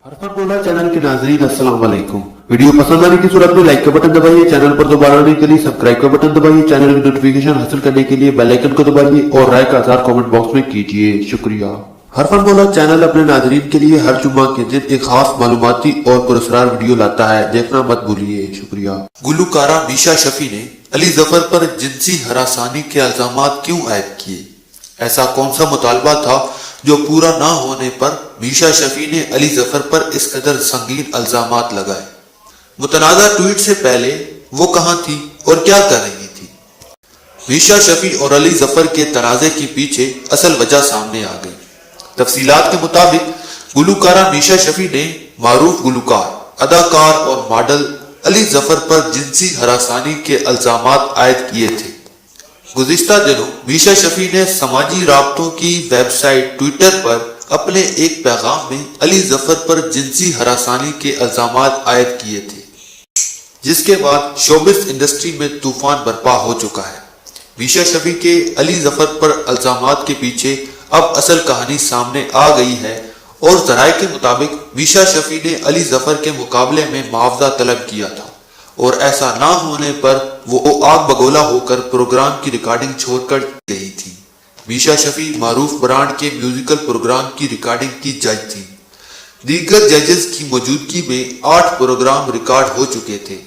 हरफन बोला चैनल के नाजरीन अस्सलाम वालेकुम। वीडियो पसंद आने की सूरत में लाइक का बटन दबाइए, चैनल पर दोबारा आने के लिए सब्सक्राइब का बटन दबाइए, चैनल की नोटिफिकेशन हासिल करने के लिए बेल आइकन को दबाइए और राय का इज़हार कमेंट बॉक्स में कीजिए। शुक्रिया। हरफन बोला चैनल अपने नाजरीन के लिए हर जुम्मा के दिन एक खास मालूमाती और पुरस्कार वीडियो लाता है, देखना मत भूलिए। शुक्रिया। गुलकारा मीशा शफी ने अली जफर पर जिनसी हरासानी के इल्जामात क्यों आयद किए? ऐसा कौन सा मुतालबा था जो पूरा ना होने पर मीशा शफी ने अली जफर पर इस कदर संगीन इल्जामात लगाए? मुतनाज़ा ट्वीट से पहले वो कहां थी और क्या कर रही थी? मीशा शफी और अली जफर के तनाज़े के पीछे असल वजह सामने आ गई। तफसीलात के मुताबिक गुलकारा मीशा शफी ने मारूफ गुलकार, अदाकार और मॉडल अली जफर पर जिनसी हरासानी के इल्जामात आयद किए थे। गुज़िश्ता दिनों मीशा शफी ने समाजी राब्तों की वेबसाइट ट्विटर पर अपने एक पैगाम में अली जफर पर जिनसी हरासानी के इल्जामात आयद किए थे, जिसके बाद शोबिस इंडस्ट्री में तूफान बर्पा हो चुका है। मीशा शफी के अली जफर पर इल्जामात के पीछे अब असल कहानी सामने आ गई है और ज़राए के मुताबिक मीशा शफी ने अली जफर के मुकाबले में मुआवजा तलब किया था और ऐसा ना होने पर वो आग बगोला होकर प्रोग्राम की रिकॉर्डिंग छोड़कर गई थी। मीशा शफी मारूफ ब्रांड के म्यूजिकल प्रोग्राम की रिकॉर्डिंग की जज थी। दीगर जजेस की मौजूदगी में 8 प्रोग्राम रिकॉर्ड हो चुके थे।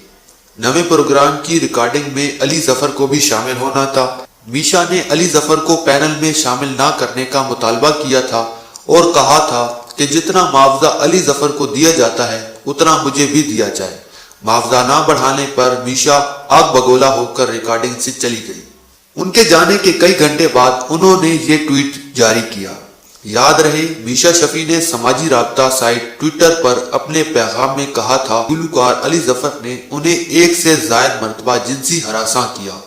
नवे प्रोग्राम की रिकॉर्डिंग में अली जफर को भी शामिल होना था। मीशा ने अली जफर को पैनल में शामिल ना करने का मुतालबा किया था और कहा था कि जितना मुआवजा अली जफर को दिया जाता है उतना मुझे भी दिया जाए। मुआवजा ना बढ़ाने पर मीशा आग बगोला होकर रिकॉर्डिंग से चली गई। उनके जाने के कई घंटे बाद उन्होंने ये ट्वीट जारी किया। याद रहे, मीशा शफी ने समाजी राब्ता साइट ट्विटर पर अपने पैगाम में कहा था गुलकार अली जफर ने उन्हें 1 से ज़ायद मरतबा जिनसी हरासा किया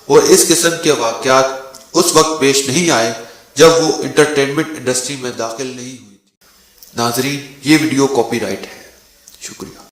और इस किस्म के वाक़यात उस वक्त पेश नहीं आए जब वो एंटरटेनमेंट इंडस्ट्री में दाखिल नहीं हुई थी। नाजरीन, ये वीडियो कॉपीराइट है। शुक्रिया।